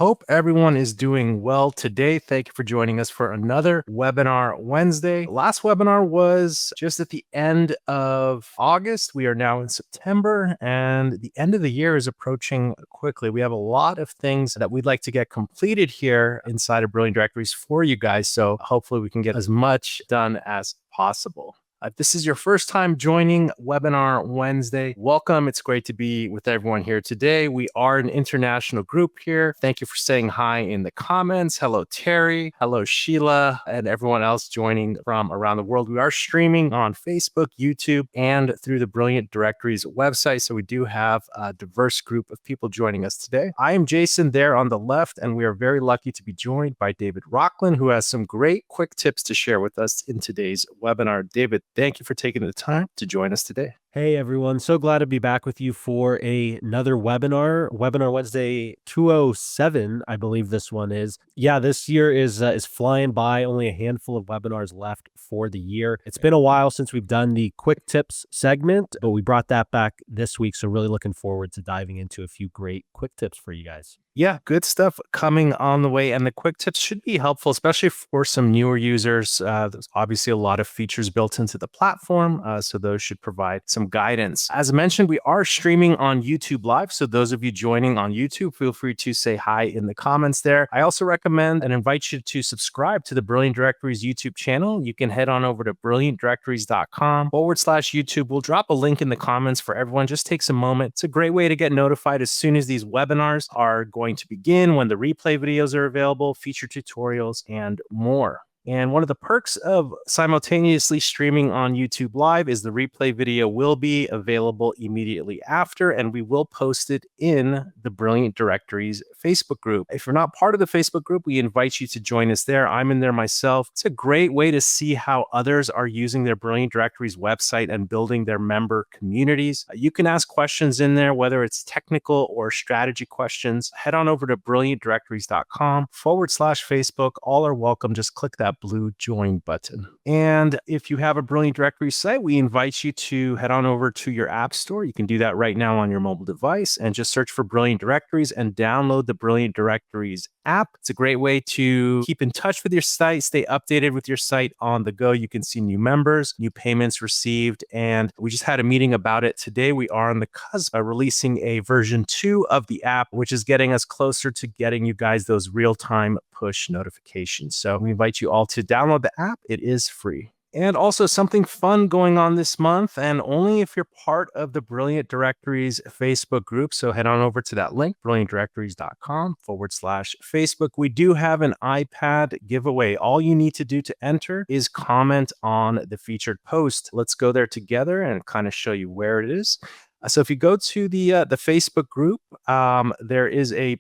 Hope everyone is doing well today. Thank you for joining us for another Webinar Wednesday. Last webinar was just at the end of August. We are now in September, and the end of the year is approaching quickly. We have a lot of things that we'd like to get completed here inside of Brilliant Directories for you guys. So hopefully we can get as much done as possible. If this is your first time joining Webinar Wednesday, welcome. It's great to be with everyone here today. We are an international group here. Thank you for saying hi in the comments. Hello, Terry. Hello, Sheila, and everyone else joining from around the world. We are streaming on Facebook, YouTube, and through the Brilliant Directories website. So we do have a diverse group of people joining us today. I am Jason there on the left, and we are very lucky to be joined by David Rockland, who has some great quick tips to share with us in today's webinar. David, thank you for taking the time to join us today. Hey everyone, so glad to be back with you for another webinar, Webinar Wednesday 207, I believe this one is. Yeah, this year is flying by, only a handful of webinars left for the year. It's been a while since we've done the quick tips segment, but we brought that back this week, so really looking forward to diving into a few great quick tips for you guys. Yeah, good stuff coming on the way. And the quick tips should be helpful, especially for some newer users. There's obviously a lot of features built into the platform, so those should provide some guidance. As mentioned, we are streaming on YouTube Live. So those of you joining on YouTube, feel free to say hi in the comments there. I also recommend and invite you to subscribe to the Brilliant Directories YouTube channel. You can head on over to brilliantdirectories.com/YouTube. We'll drop a link in the comments for everyone. Just takes a moment. It's a great way to get notified as soon as these webinars are going to begin, when the replay videos are available, feature tutorials, and more. And one of the perks of simultaneously streaming on YouTube Live is the replay video will be available immediately after, and we will post it in the Brilliant Directories Facebook group. If you're not part of the Facebook group, we invite you to join us there. I'm in there myself. It's a great way to see how others are using their Brilliant Directories website and building their member communities. You can ask questions in there, whether it's technical or strategy questions. Head on over to brilliantdirectories.com/Facebook. All are welcome. Just click that blue join button. And if you have a Brilliant Directories site, we invite you to head on over to your app store. You can do that right now on your mobile device and just search for Brilliant Directories and download the Brilliant Directories app. It's a great way to keep in touch with your site, stay updated with your site on the go. You can see new members, new payments received, and we just had a meeting about it today. We are on the cusp of releasing a version 2 of the app, which is getting us closer to getting you guys those real-time push notifications. So we invite you all to download the app. It is free. And also something fun going on this month, and only if you're part of the Brilliant Directories Facebook group. So head on over to that link, brilliantdirectories.com/Facebook. We do have an iPad giveaway. All you need to do to enter is comment on the featured post. Let's go there together and kind of show you where it is. So if you go to the Facebook group, there is a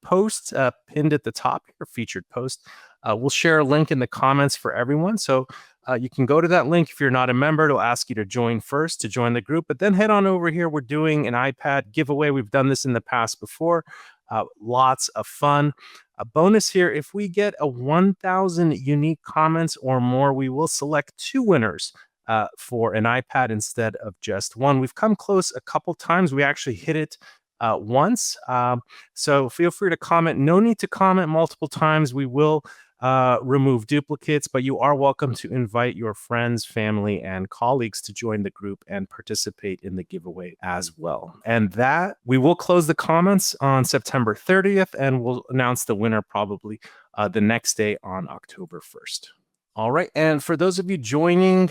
post pinned at the top here, featured post. We'll share a link in the comments for everyone. So you can go to that link. If you're not a member, it'll ask you to join first to join the group, but then head on over here. We're doing an iPad giveaway. We've done this in the past before. Lots of fun. A bonus here, if we get a 1,000 unique comments or more, we will select 2 winners for an iPad instead of just one. We've come close a couple times. We actually hit it once. So feel free to comment. No need to comment multiple times. We will remove duplicates, but you are welcome to invite your friends, family, and colleagues to join the group and participate in the giveaway as well. And that we will close the comments on September 30th, and we'll announce the winner probably the next day on October 1st. All right. And for those of you joining,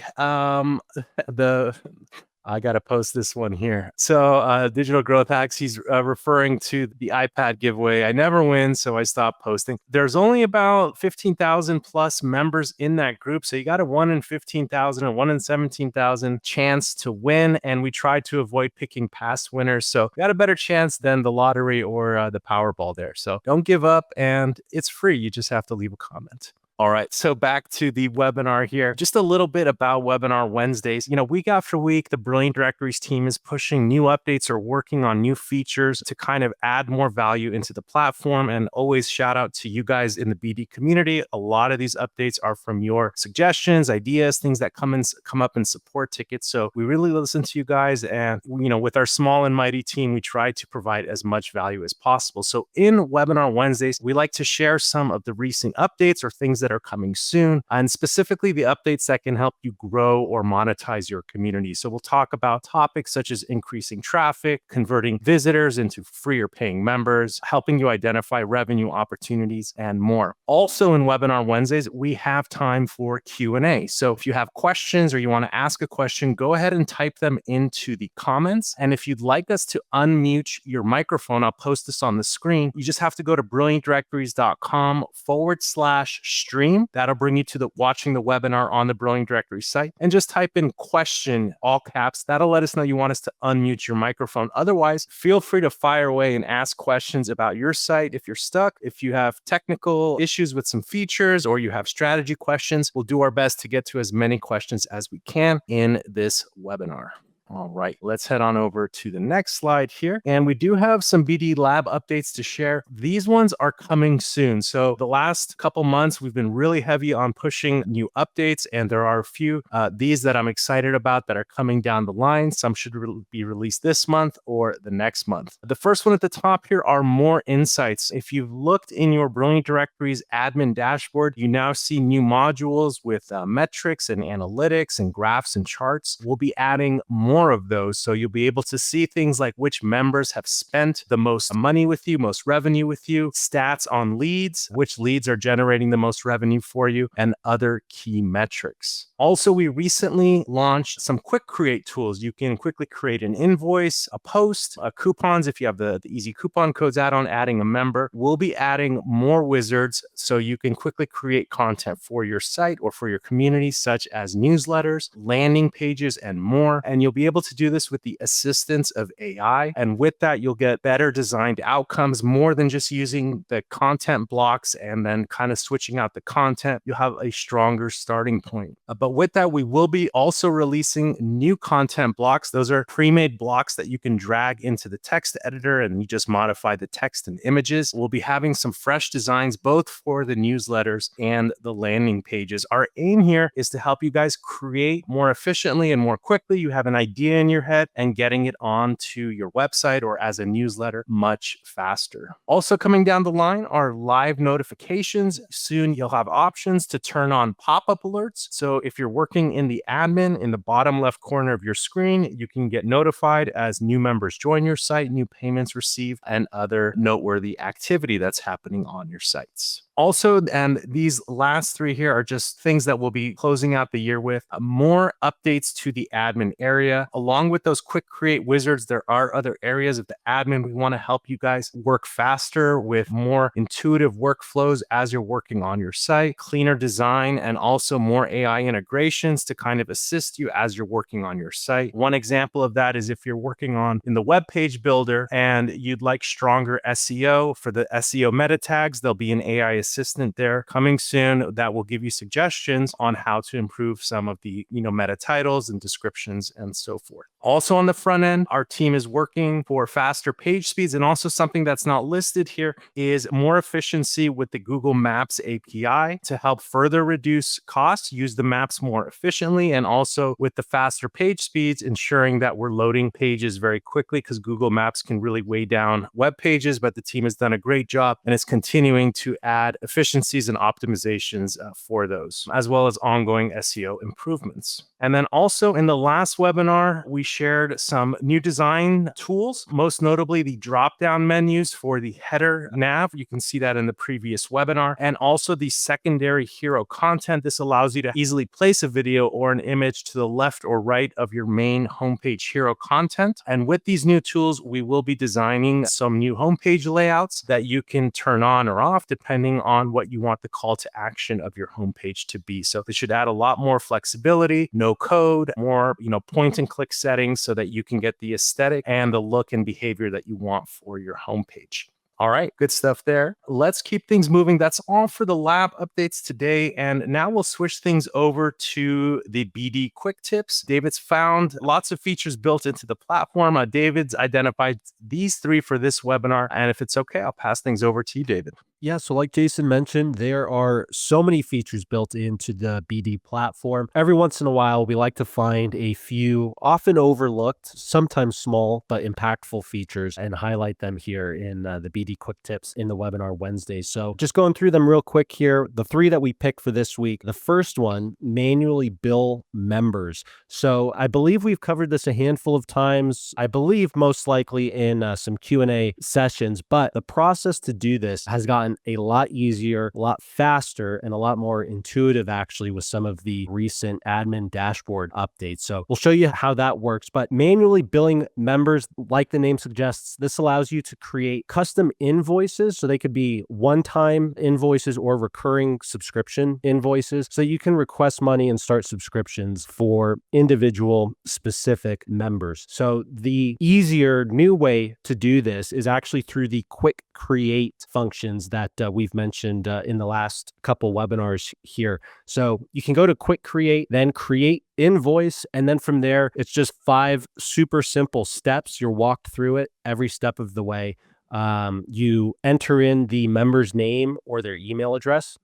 I got to post this one here. So Digital Growth Hacks, he's referring to the iPad giveaway. I never win, so I stopped posting. There's only about 15,000 plus members in that group. So you got a 1 in 15,000 or 1 in 17,000 chance to win. And we try to avoid picking past winners. So you got a better chance than the lottery or the Powerball there. So don't give up, and it's free. You just have to leave a comment. All right, so back to the webinar here. Just a little bit about Webinar Wednesdays. Week after week, the Brilliant Directories team is pushing new updates or working on new features to kind of add more value into the platform. And always shout out to you guys in the BD community. A lot of these updates are from your suggestions, ideas, things that come up in support tickets. So we really listen to you guys. And, with our small and mighty team, we try to provide as much value as possible. So in Webinar Wednesdays, we like to share some of the recent updates or things that are coming soon, and specifically the updates that can help you grow or monetize your community. So we'll talk about topics such as increasing traffic, converting visitors into free or paying members, helping you identify revenue opportunities, and more. Also in Webinar Wednesdays, we have time for Q&A. So if you have questions or you want to ask a question, go ahead and type them into the comments. And if you'd like us to unmute your microphone, I'll post this on the screen. You just have to go to brilliantdirectories.com/stream. That'll bring you to watching the webinar on the Brilliant Directories site, and just type in question, all caps. That'll let us know you want us to unmute your microphone. Otherwise, feel free to fire away and ask questions about your site. If you're stuck, if you have technical issues with some features, or you have strategy questions, we'll do our best to get to as many questions as we can in this webinar. All right, let's head on over to the next slide here. And we do have some BD Lab updates to share. These ones are coming soon. So the last couple months, we've been really heavy on pushing new updates, and there are a few these that I'm excited about that are coming down the line. Some should be released this month or the next month. The first one at the top here are more insights. If you've looked in your Brilliant Directories admin dashboard, you now see new modules with metrics and analytics and graphs and charts. We'll be adding more of those. So you'll be able to see things like which members have spent the most money with you, most revenue with you, stats on leads, which leads are generating the most revenue for you, and other key metrics. Also, we recently launched some quick create tools. You can quickly create an invoice, a post, coupons. If you have the easy coupon codes add-on, adding a member, we'll be adding more wizards so you can quickly create content for your site or for your community, such as newsletters, landing pages, and more. And you'll be able to do this with the assistance of AI. And with that, you'll get better designed outcomes, more than just using the content blocks and then kind of switching out the content. You'll have a stronger starting point. But with that, we will be also releasing new content blocks. Those are pre-made blocks that you can drag into the text editor, and you just modify the text and images. We'll be having some fresh designs, both for the newsletters and the landing pages. Our aim here is to help you guys create more efficiently and more quickly. You have an idea in your head, and getting it onto your website or as a newsletter much faster. Also coming down the line are live notifications. Soon you'll have options to turn on pop-up alerts. So if you're working in the admin, in the bottom left corner of your screen, you can get notified as new members join your site, new payments received, and other noteworthy activity that's happening on your sites. Also, and these last three here are just things that we'll be closing out the year with. More updates to the admin area. Along with those quick create wizards, there are other areas of the admin. We want to help you guys work faster with more intuitive workflows as you're working on your site, cleaner design, and also more AI integrations to kind of assist you as you're working on your site. One example of that is if you're working on in the web page builder and you'd like stronger SEO for the SEO meta tags, there'll be an AI assistant there coming soon that will give you suggestions on how to improve some of the meta titles and descriptions and so forth. Also on the front end, our team is working for faster page speeds, and also something that's not listed here is more efficiency with the Google Maps API to help further reduce costs, use the maps more efficiently, and also with the faster page speeds, ensuring that we're loading pages very quickly, because Google Maps can really weigh down web pages. But the team has done a great job and is continuing to add efficiencies and optimizations for those, as well as ongoing SEO improvements. And then also in the last webinar, we shared some new design tools, most notably the drop-down menus for the header nav. You can see that in the previous webinar, and also the secondary hero content. This allows you to easily place a video or an image to the left or right of your main homepage hero content. And with these new tools, we will be designing some new homepage layouts that you can turn on or off depending on what you want the call to action of your homepage to be. So this should add a lot more flexibility, no code, more point and click settings so that you can get the aesthetic and the look and behavior that you want for your homepage. All right, good stuff there. Let's keep things moving. That's all for the lab updates today. And now we'll switch things over to the BD quick tips. David's found lots of features built into the platform. David's identified these 3 for this webinar. And if it's okay, I'll pass things over to you, David. Yeah, so like Jason mentioned, there are so many features built into the BD platform. Every once in a while, we like to find a few often overlooked, sometimes small, but impactful features and highlight them here in the BD Quick Tips in the webinar Wednesday. So just going through them real quick here, the 3 that we picked for this week. The first one, manually bill members. So I believe we've covered this a handful of times, I believe most likely in some Q&A sessions, but the process to do this has gotten a lot easier, a lot faster, and a lot more intuitive actually with some of the recent admin dashboard updates. So we'll show you how that works. But manually billing members, like the name suggests, this allows you to create custom invoices. So they could be one-time invoices or recurring subscription invoices. So you can request money and start subscriptions for individual specific members. So the easier new way to do this is actually through the quick create functions that we've mentioned in the last couple webinars here. So you can go to quick create, then create invoice, and then from there, it's just 5 super simple steps. You're walked through it every step of the way. You enter in the member's name or their email address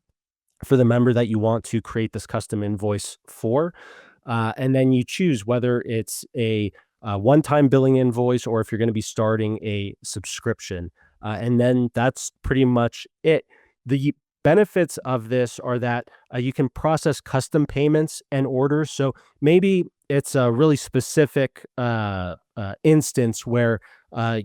for the member that you want to create this custom invoice for. And then you choose whether it's a one-time billing invoice or if you're going to be starting a subscription. And then that's pretty much it. The benefits of this are that you can process custom payments and orders. So maybe it's a really specific instance where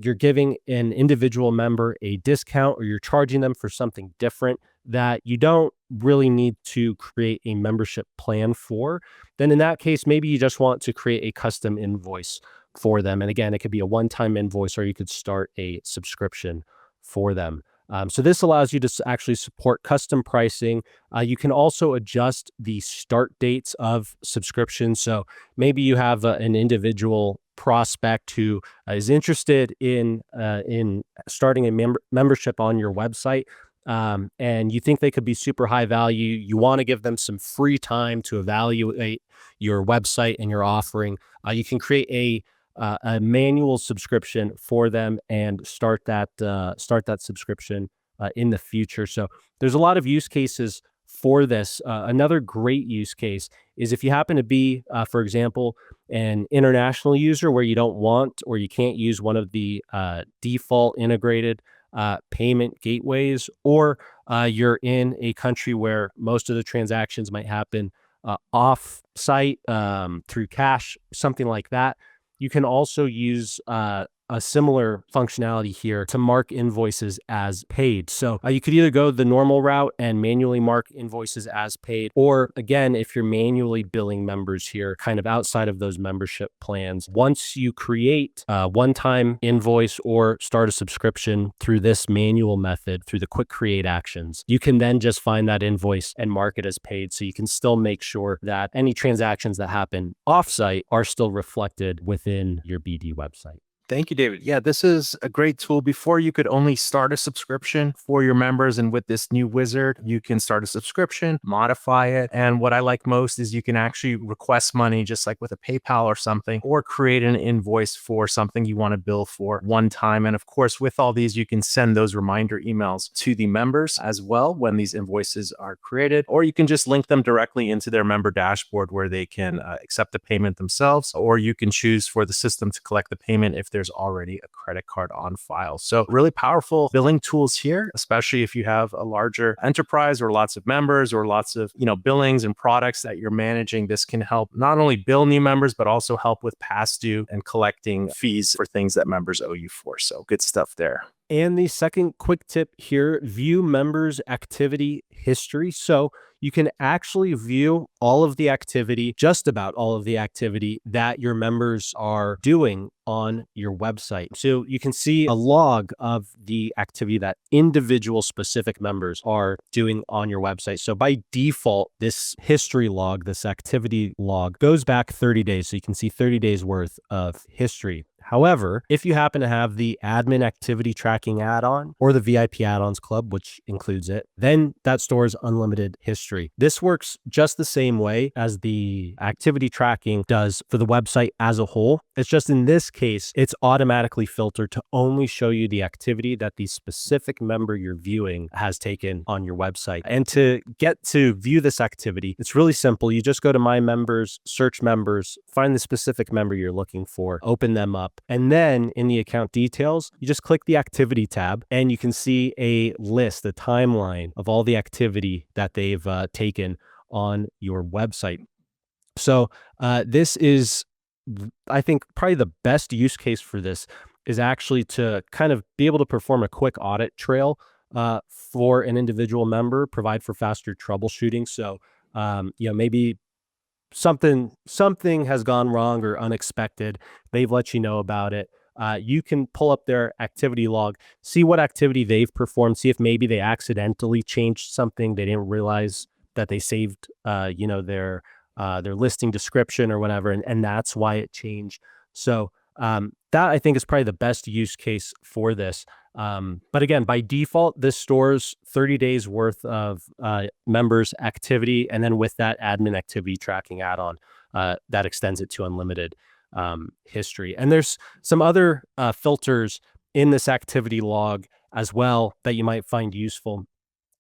you're giving an individual member a discount or you're charging them for something different that you don't really need to create a membership plan for. Then in that case, maybe you just want to create a custom invoice for them. And again, it could be a one-time invoice or you could start a subscription for them. So this allows you to actually support custom pricing. You can also adjust the start dates of subscriptions. So maybe you have an individual prospect who is interested in starting a membership on your website, and you think they could be super high value. You want to give them some free time to evaluate your website and your offering. You can create a manual subscription for them and start that subscription in the future. So there's a lot of use cases for this. Another great use case is if you happen to be, for example, an international user where you don't want or you can't use one of the default integrated payment gateways, or you're in a country where most of the transactions might happen off-site through cash, something like that. You can also use a similar functionality here to mark invoices as paid. So you could either go the normal route and manually mark invoices as paid, or again, if you're manually billing members here, kind of outside of those membership plans, once you create a one-time invoice or start a subscription through this manual method, through the quick create actions, you can then just find that invoice and mark it as paid. So you can still make sure that any transactions that happen offsite are still reflected within your BD website. Thank you, David. Yeah, this is a great tool. Before, you could only start a subscription for your members. And with this new wizard, you can start a subscription, modify it. And what I like most is you can actually request money, just like with a PayPal or something, or create an invoice for something you want to bill for one time. And of course, with all these, you can send those reminder emails to the members as well when these invoices are created, or you can just link them directly into their member dashboard where they can accept the payment themselves, or you can choose for the system to collect the payment if there's already a credit card on file. So really powerful billing tools here, especially if you have a larger enterprise or lots of members or lots of, billings and products that you're managing. This can help not only bill new members, but also help with past due and collecting fees for things that members owe you for. So good stuff there. And the second quick tip here, view members' activity history. So you can actually view all of the activity, just about all of the activity that your members are doing on your website. So you can see a log of the activity that individual specific members are doing on your website. So by default, this history log, this activity log, goes back 30 days. So you can see 30 days worth of history. However, if you happen to have the admin activity tracking add-on or the VIP add-ons club, which includes it, then that stores unlimited history. This works just the same way as the activity tracking does for the website as a whole. It's just in this case, it's automatically filtered to only show you the activity that the specific member you're viewing has taken on your website. And to get to view this activity, it's really simple. You just go to My Members, search Members, find the specific member you're looking for, open them up, and then in the account details, you just click the activity tab and you can see a list, a timeline of all the activity that they've taken on your website. So this is, I think, probably the best use case for this is actually to kind of be able to perform a quick audit trail for an individual member, provide for faster troubleshooting. So, maybe something has gone wrong or unexpected. They've let you know about it. You can pull up their activity log, see what activity they've performed, see if maybe they accidentally changed something. They didn't realize that they saved, their listing description or whatever, and that's why it changed. So that I think is probably the best use case for this. But again, by default, this stores 30 days worth of members' activity, and then with that admin activity tracking add-on, that extends it to unlimited history. And there's some other filters in this activity log as well that you might find useful.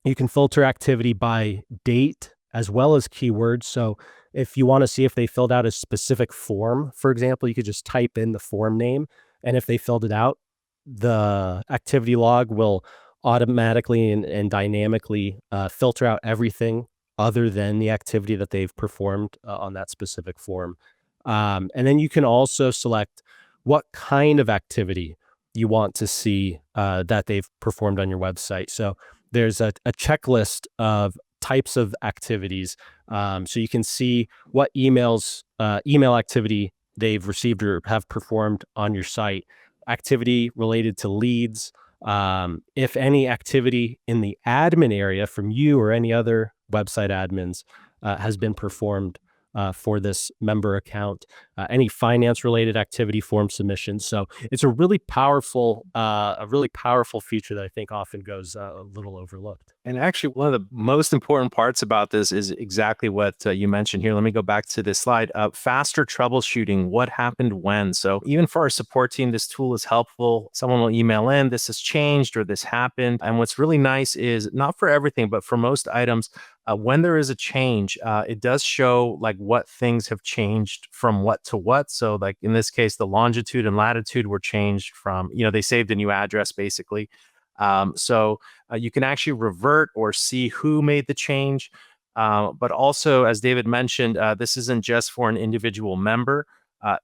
You can filter activity by date as well as keywords. So if you want to see if they filled out a specific form, for example, you could just type in the form name. And if they filled it out, the activity log will automatically and dynamically filter out everything other than the activity that they've performed on that specific form. And then you can also select what kind of activity you want to see that they've performed on your website. So there's a checklist of types of activities. So you can see what email activity they've received or have performed on your site, activity related to leads, if any activity in the admin area from you or any other website admins has been performed for this member account, any finance related activity, form submissions. So it's a really powerful feature that I think often goes a little overlooked. And actually, one of the most important parts about this is exactly what you mentioned here. Let me go back to this slide. Faster troubleshooting, what happened when. So even for our support team, this tool is helpful. Someone will email in, this has changed or this happened. And what's really nice is not for everything, but for most items, when there is a change, it does show like what things have changed from what to what. So like in this case, the longitude and latitude were changed from, they saved a new address basically. So you can actually revert or see who made the change. But also, as David mentioned, this isn't just for an individual member.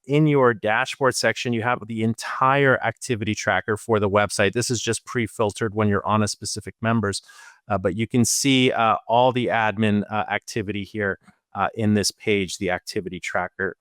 In your dashboard section, you have the entire activity tracker for the website. This is just pre-filtered when you're on a specific members, but you can see all the admin activity here in this page, the activity tracker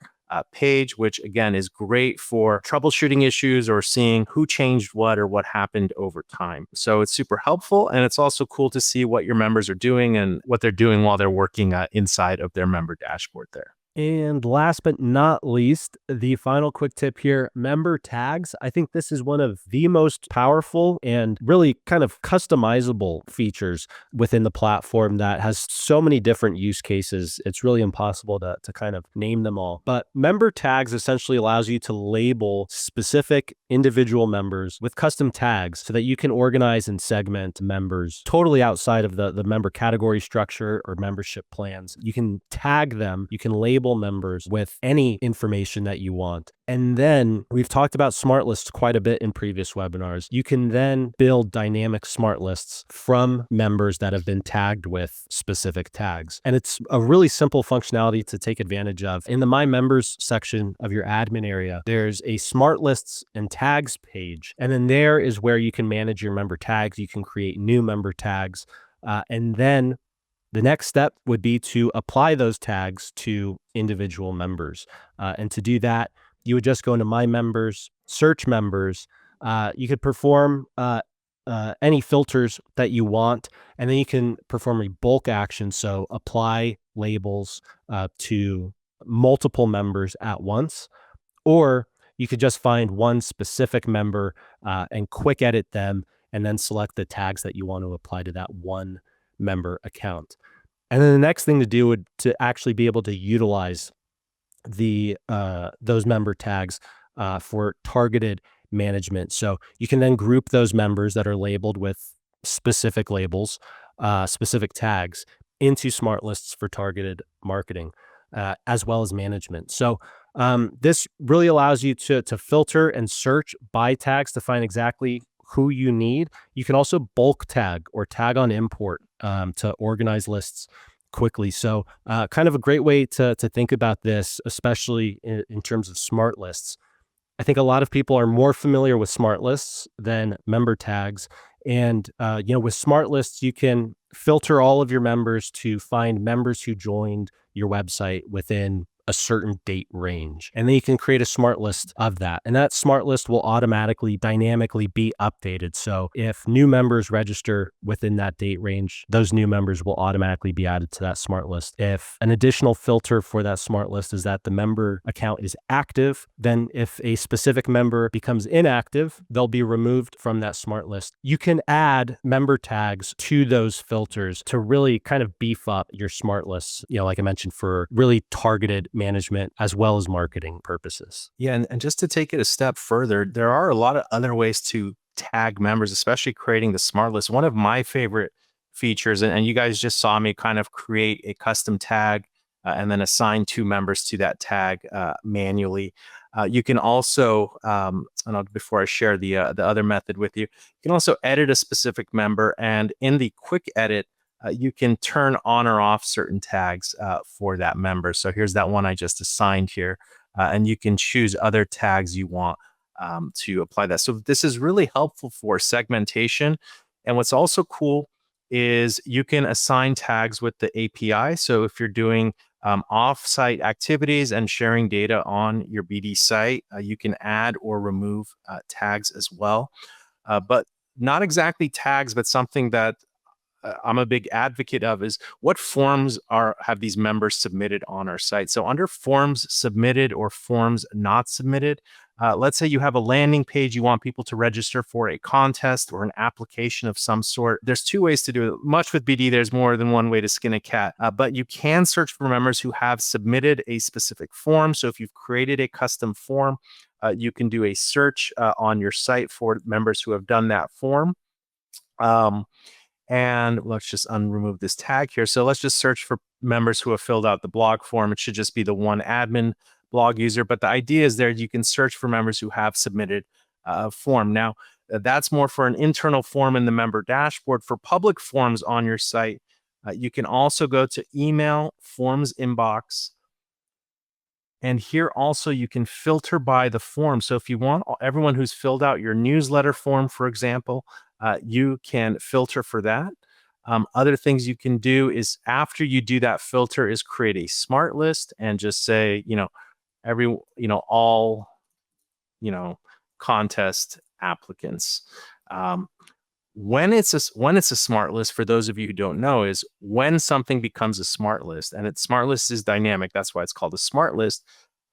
page, which again is great for troubleshooting issues or seeing who changed what or what happened over time. So it's super helpful. And it's also cool to see what your members are doing and what they're doing while they're working inside of their member dashboard there. And last but not least, the final quick tip here, member tags. I think this is one of the most powerful and really kind of customizable features within the platform that has so many different use cases. It's really impossible to kind of name them all. But member tags essentially allows you to label specific individual members with custom tags so that you can organize and segment members totally outside of the member category structure or membership plans. You can tag them, you can label members with any information that you want. And then we've talked about smart lists quite a bit in previous webinars. You can then build dynamic smart lists from members that have been tagged with specific tags. And it's a really simple functionality to take advantage of. In the My Members section of your admin area, there's a smart lists and tags page. And then there is where you can manage your member tags. You can create new member tags. And then the next step would be to apply those tags to individual members. And to do that, you would just go into My Members, search members. You could perform any filters that you want, and then you can perform a bulk action. So apply labels to multiple members at once, or you could just find one specific member and quick edit them, and then select the tags that you want to apply to that one member account. And then the next thing to do would to actually be able to utilize those member tags for targeted management. So you can then group those members that are labeled with specific labels, specific tags, into smart lists for targeted marketing, as well as management. So this really allows you to filter and search by tags to find exactly who you need. You can also bulk tag or tag on import to organize lists quickly. So kind of a great way to think about this, especially in terms of smart lists. I think a lot of people are more familiar with smart lists than member tags. And with smart lists, you can filter all of your members to find members who joined your website within a certain date range. And then you can create a smart list of that. And that smart list will automatically, dynamically be updated. So if new members register within that date range, those new members will automatically be added to that smart list. If an additional filter for that smart list is that the member account is active, then if a specific member becomes inactive, they'll be removed from that smart list. You can add member tags to those filters to really kind of beef up your smart lists, like I mentioned, for really targeted management as well as marketing purposes. Yeah, and just to take it a step further, there are a lot of other ways to tag members, especially creating the smart list. One of my favorite features, and you guys just saw me kind of create a custom tag and then assign 2 members to that tag manually. You can also, before I share the other method with you, you can also edit a specific member, and in the quick edit, you can turn on or off certain tags for that member. So here's that one I just assigned here, and you can choose other tags you want to apply that. So this is really helpful for segmentation. And what's also cool is you can assign tags with the API. So if you're doing off-site activities and sharing data on your BD site, you can add or remove tags as well. But not exactly tags, but something that I'm a big advocate of is what forms have these members submitted on our site. So under forms submitted or forms not submitted, let's say you have a landing page, you want people to register for a contest or an application of some sort. There's 2 ways to do it. Much with BD, there's more than one way to skin a cat, but you can search for members who have submitted a specific form. So if you've created a custom form, you can do a search on your site for members who have done that form. And let's just unremove this tag here. So let's just search for members who have filled out the blog form. It should just be the one admin blog user. But the idea is there you can search for members who have submitted a form. Now, that's more for an internal form in the member dashboard. For public forms on your site, you can also go to email forms inbox. And here also you can filter by the form. So if you want everyone who's filled out your newsletter form, for example, you can filter for that. Other things you can do is after you do that filter is create a smart list and just say, all, contest applicants. When it's a smart list, for those of you who don't know, is when something becomes a smart list, and smart list is dynamic. That's why it's called a smart list.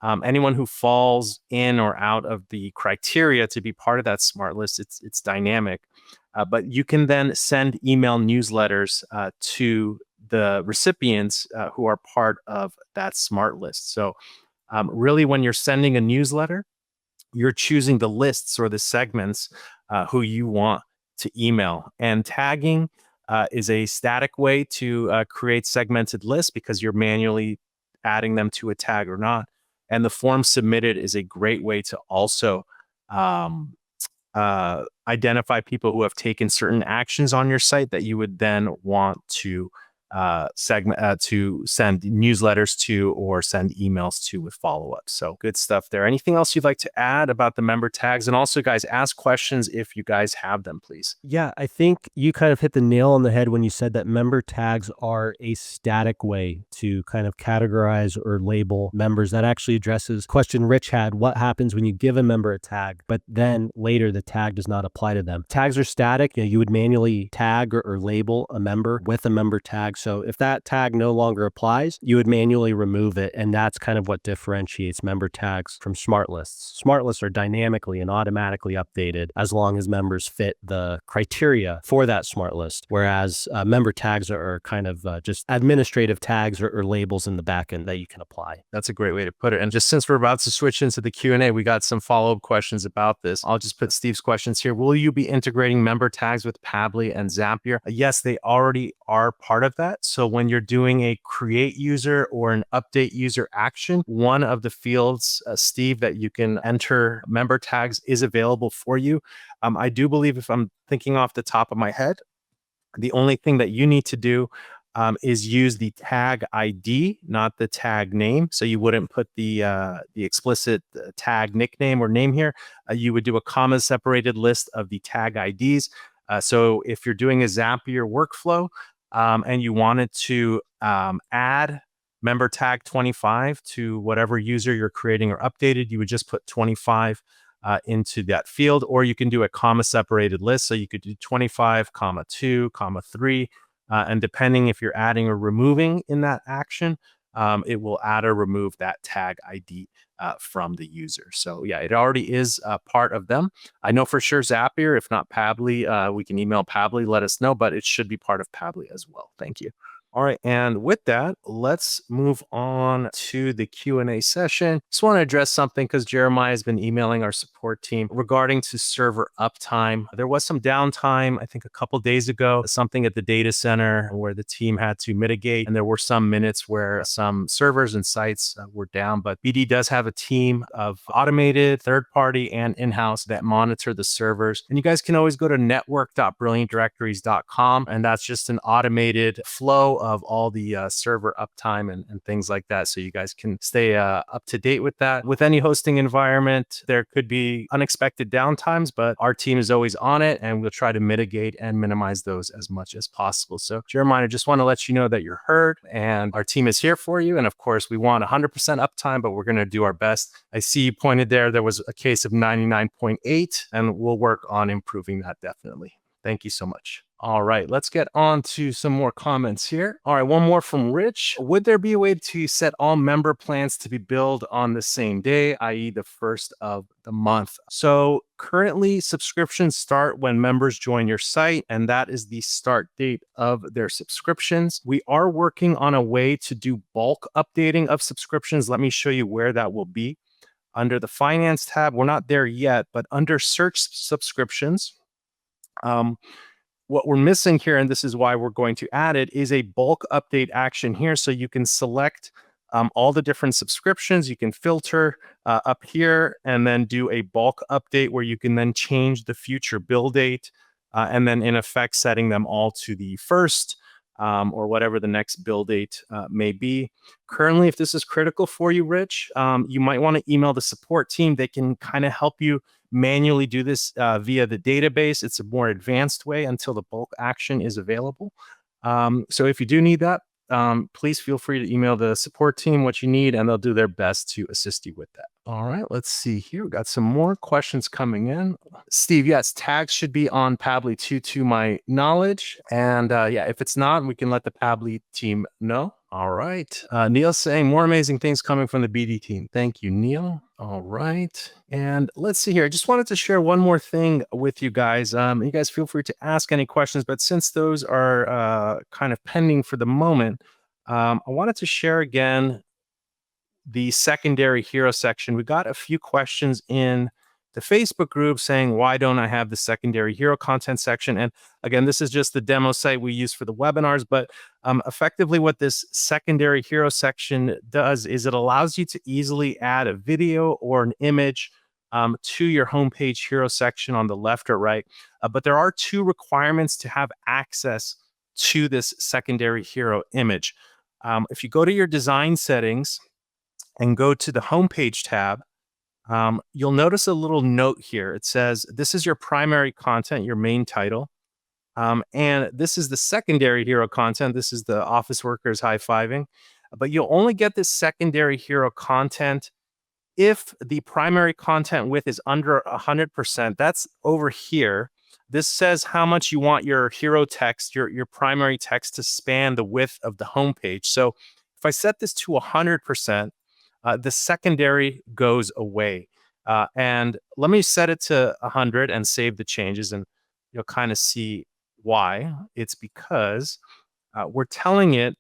Anyone who falls in or out of the criteria to be part of that smart list, it's dynamic. But you can then send email newsletters to the recipients who are part of that smart list. So really, when you're sending a newsletter, you're choosing the lists or the segments who you want to email. And tagging is a static way to create segmented lists because you're manually adding them to a tag or not. And the form submitted is a great way to also identify people who have taken certain actions on your site that you would then want to to send newsletters to or send emails to with follow-ups. So good stuff there. Anything else you'd like to add about the member tags? And also, guys, ask questions if you guys have them, please. Yeah, I think you kind of hit the nail on the head when you said that member tags are a static way to kind of categorize or label members. That actually addresses question Rich had: what happens when you give a member a tag, but then later the tag does not apply to them? Tags are static. You would manually tag or label a member with a member tag. So if that tag no longer applies, you would manually remove it. And that's kind of what differentiates member tags from smart lists. Smart lists are dynamically and automatically updated as long as members fit the criteria for that smart list. Whereas member tags are kind of just administrative tags or labels in the backend that you can apply. That's a great way to put it. And just since we're about to switch into the Q&A, we got some follow-up questions about this. I'll just put Steve's questions here. Will you be integrating member tags with Pabbly and Zapier? Yes, they already are part of that. So when you're doing a create user or an update user action, one of the fields, Steve, that you can enter member tags is available for you. I do believe, if I'm thinking off the top of my head, the only thing that you need to do is use the tag ID, not the tag name. So you wouldn't put the explicit tag nickname or name here. You would do a comma separated list of the tag IDs. So if you're doing a Zapier workflow and you wanted to add member tag 25 to whatever user you're creating or updated, you would just put 25 into that field, or you can do a comma separated list. So you could do 25, comma 2, comma 3. And depending if you're adding or removing in that action, it will add or remove that tag ID from the user. So yeah, it already is part of them. I know for sure Zapier, if not Pabbly, we can email Pabbly, let us know, but it should be part of Pabbly as well. Thank you. All right, and with that, let's move on to the Q&A session. Just want to address something because Jeremiah has been emailing our support team regarding to server uptime. There was some downtime, I think a couple days ago, something at the data center where the team had to mitigate, and there were some minutes where some servers and sites were down, but BD does have a team of automated, third-party, and in-house that monitor the servers. And you guys can always go to network.brilliantdirectories.com, and that's just an automated flow of all the server uptime and things like that. So you guys can stay up to date with that. With any hosting environment, there could be unexpected downtimes, but our team is always on it and we'll try to mitigate and minimize those as much as possible. So Jeremiah, I just want to let you know that you're heard and our team is here for you. And of course, we want 100% uptime, but we're going to do our best. I see you pointed there was a case of 99.8, and we'll work on improving that definitely. Thank you so much. All right, let's get on to some more comments here. All right, one more from Rich. Would there be a way to set all member plans to be billed on the same day, i.e. the first of the month? So currently subscriptions start when members join your site, and that is the start date of their subscriptions. We are working on a way to do bulk updating of subscriptions. Let me show you where that will be. Under the finance tab, we're not there yet, but under search subscriptions, what we're missing here, and this is why we're going to add it, is a bulk update action here. So you can select all the different subscriptions. You can filter up here and then do a bulk update where you can then change the future bill date and then in effect setting them all to the first or whatever the next bill date may be. Currently, if this is critical for you, Rich, you might want to email the support team. They can kind of help you manually do this via the database. It's a more advanced way until the bulk action is available. So if you do need that, please feel free to email the support team what you need, and they'll do their best to assist you with that. All right, let's see here. We got some more questions coming in. Steve, yes, tags should be on Pabbly too, to my knowledge. And yeah, if it's not, we can let the Pabbly team know. All right. Neil saying more amazing things coming from the BD team. Thank you, Neil. All right. And let's see here. I just wanted to share one more thing with you guys. You guys feel free to ask any questions, but since those are kind of pending for the moment, I wanted to share again the secondary hero section. We got a few questions in the Facebook group saying, why don't I have the secondary hero content section? And again, this is just the demo site we use for the webinars, but effectively what this secondary hero section does is it allows you to easily add a video or an image to your homepage hero section on the left or right. But there are two requirements to have access to this secondary hero image. If you go to your design settings and go to the homepage tab, you'll notice a little note here. It says, this is your primary content, your main title. And this is the secondary hero content. This is the office workers high-fiving. But you'll only get this secondary hero content if the primary content width is under 100%. That's over here. This says how much you want your hero text, your primary text, to span the width of the homepage. So if I set this to 100%, the secondary goes away. And let me set it to 100 and save the changes, and you'll kind of see why. It's because we're telling it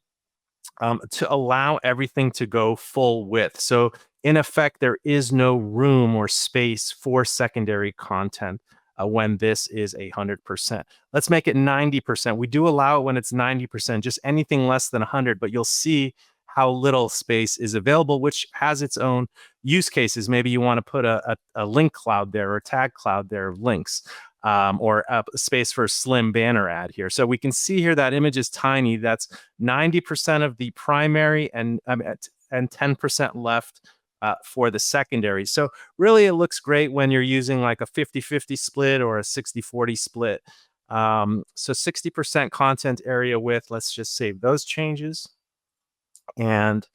to allow everything to go full width. So in effect, there is no room or space for secondary content when this is 100%. Let's make it 90%. We do allow it when it's 90%, just anything less than 100, but you'll see how little space is available, which has its own use cases. Maybe you want to put a link cloud there or a tag cloud there of links. Or a space for a slim banner ad here. So we can see here that image is tiny. That's 90% of the primary and 10% left for the secondary. So really it looks great when you're using like a 50-50 split or a 60-40 split. So 60% content area width. Let's just save those changes and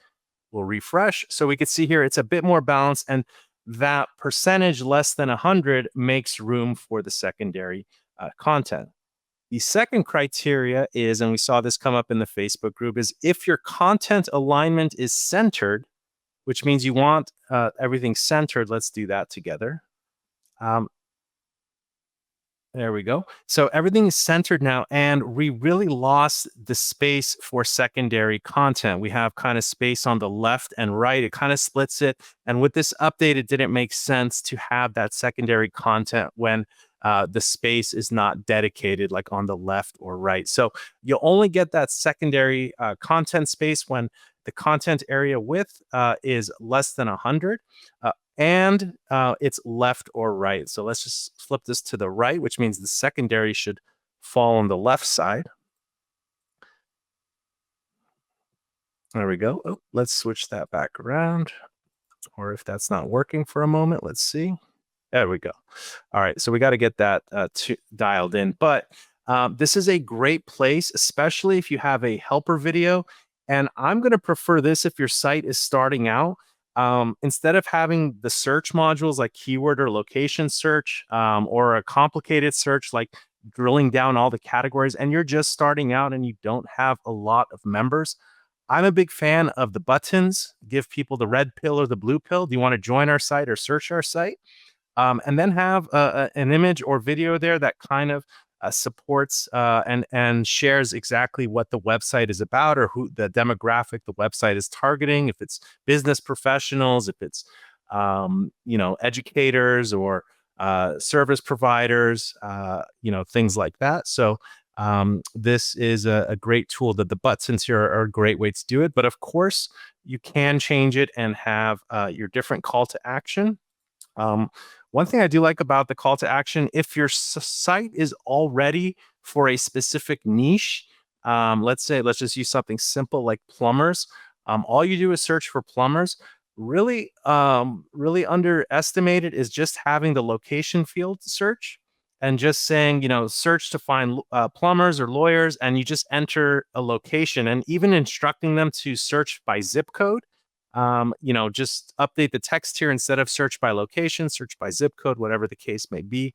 we'll refresh. So we can see here it's a bit more balanced, and that percentage less than 100 makes room for the secondary content. The second criteria is, and we saw this come up in the Facebook group, is if your content alignment is centered, which means you want everything centered. Let's do that together. There we go. So everything is centered now, and we really lost the space for secondary content. We have kind of space on the left and right. It kind of splits it. And with this update, it didn't make sense to have that secondary content when the space is not dedicated, like on the left or right. So you'll only get that secondary content space when the content area width is less than 100. And it's left or right. So let's just flip this to the right, which means the secondary should fall on the left side. There we go. Oh, let's switch that back around. Or if that's not working for a moment, let's see. There we go. All right, so we got to get that dialed in. But this is a great place, especially if you have a helper video. And I'm going to prefer this if your site is starting out. Instead of having the search modules like keyword or location search, or a complicated search like drilling down all the categories, and you're just starting out and you don't have a lot of members, I'm a big fan of the buttons. Give people the red pill or the blue pill. Do you want to join our site or search our site? And then have an image or video there that kind of supports and shares exactly what the website is about, or who the demographic the website is targeting. If it's business professionals, if it's educators or service providers, things like that. So this is a great tool. That the buttons here are a great way to do it. But of course, you can change it and have your different call to action. One thing I do like about the call to action, if your site is already for a specific niche, let's just use something simple like plumbers. All you do is search for plumbers. Really underestimated is just having the location field search and just saying, search to find plumbers or lawyers, and you just enter a location, and even instructing them to search by zip code. Just update the text here. Instead of search by location, search by zip code, whatever the case may be.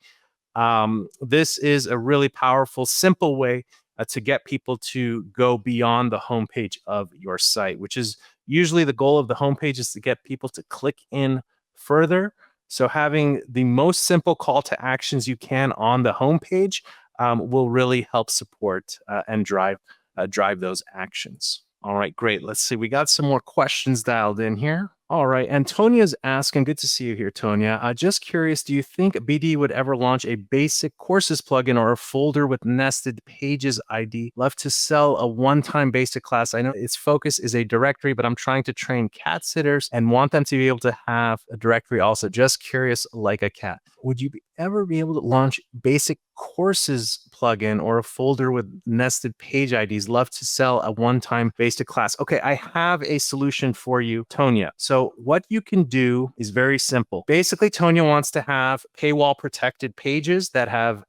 This is a really powerful, simple way to get people to go beyond the homepage of your site, which is usually the goal of the homepage, is to get people to click in further. So having the most simple call to actions you can on the homepage will really help support and drive those actions. All right, great. Let's see. We got some more questions dialed in here. All right. Antonia's asking, good to see you here, Tonya. Just curious, do you think BD would ever launch a basic courses plugin or a folder with nested pages ID? Love to sell a one-time basic class. I know its focus is a directory, but I'm trying to train cat sitters and want them to be able to have a directory also. Just curious, like a cat. Would you ever be able to launch basic courses plugin or a folder with nested page IDs? Love to sell a one-time basic class. Okay, I have a solution for you, Tonya. So what you can do is very simple. Basically, Tonya wants to have paywall protected pages that have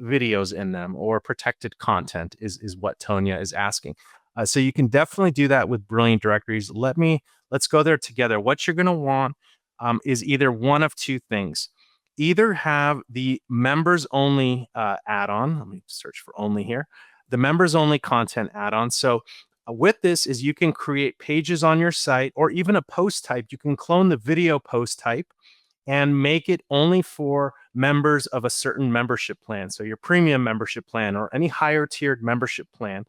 videos in them, or protected content is what Tonya is asking. So you can definitely do that with Brilliant Directories. Let's go there together. What you're going to want is either one of two things. either have the members only add-on. Let me search for only here. The members only content add-on. So with this is you can create pages on your site or even a post type. You can clone the video post type and make it only for members of a certain membership plan. So your premium membership plan or any higher tiered membership plan.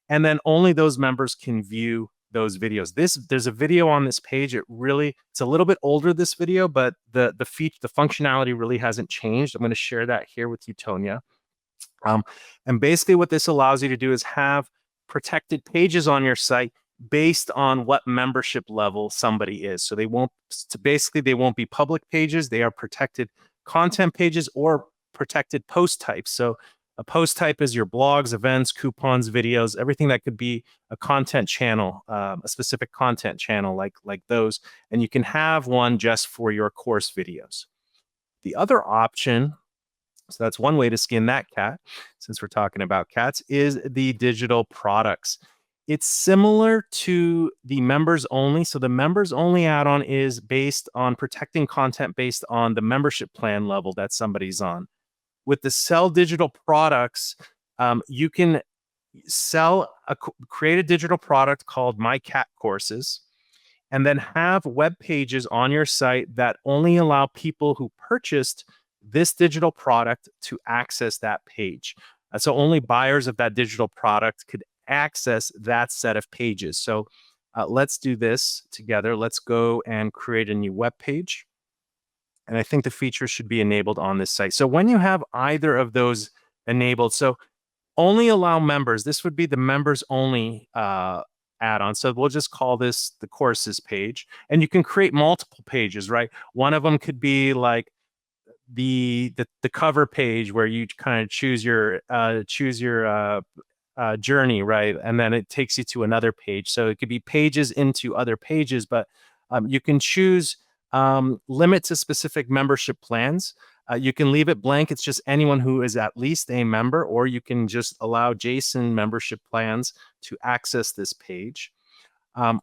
And then only those members can view those videos. There's a video on this page. It's a little bit older, this video, but the functionality really hasn't changed. I'm going to share that here with you, Tonya. And basically what this allows you to do is have protected pages on your site based on what membership level somebody is. So they won't be public pages. They are protected content pages or protected post types. So a post type is your blogs, events, coupons, videos, everything that could be a content channel, a specific content channel like those. And you can have one just for your course videos. The other option, so that's one way to skin that cat, since we're talking about cats, is the digital products. It's similar to the members only. So the members only add-on is based on protecting content based on the membership plan level that somebody's on. With the sell digital products, you can create a digital product called My Cat Courses, and then have web pages on your site that only allow people who purchased this digital product to access that page. So only buyers of that digital product could access that set of pages. So let's do this together. Let's go and create a new web page. And I think the feature should be enabled on this site. So when you have either of those enabled, so only allow members, this would be the members only add-on. So we'll just call this the courses page. And you can create multiple pages, right? One of them could be like the cover page where you kind of choose your journey, right? And then it takes you to another page. So it could be pages into other pages, but you can choose limit to specific membership plans. You can leave it blank. It's just anyone who is at least a member, or you can just allow JSON membership plans to access this page,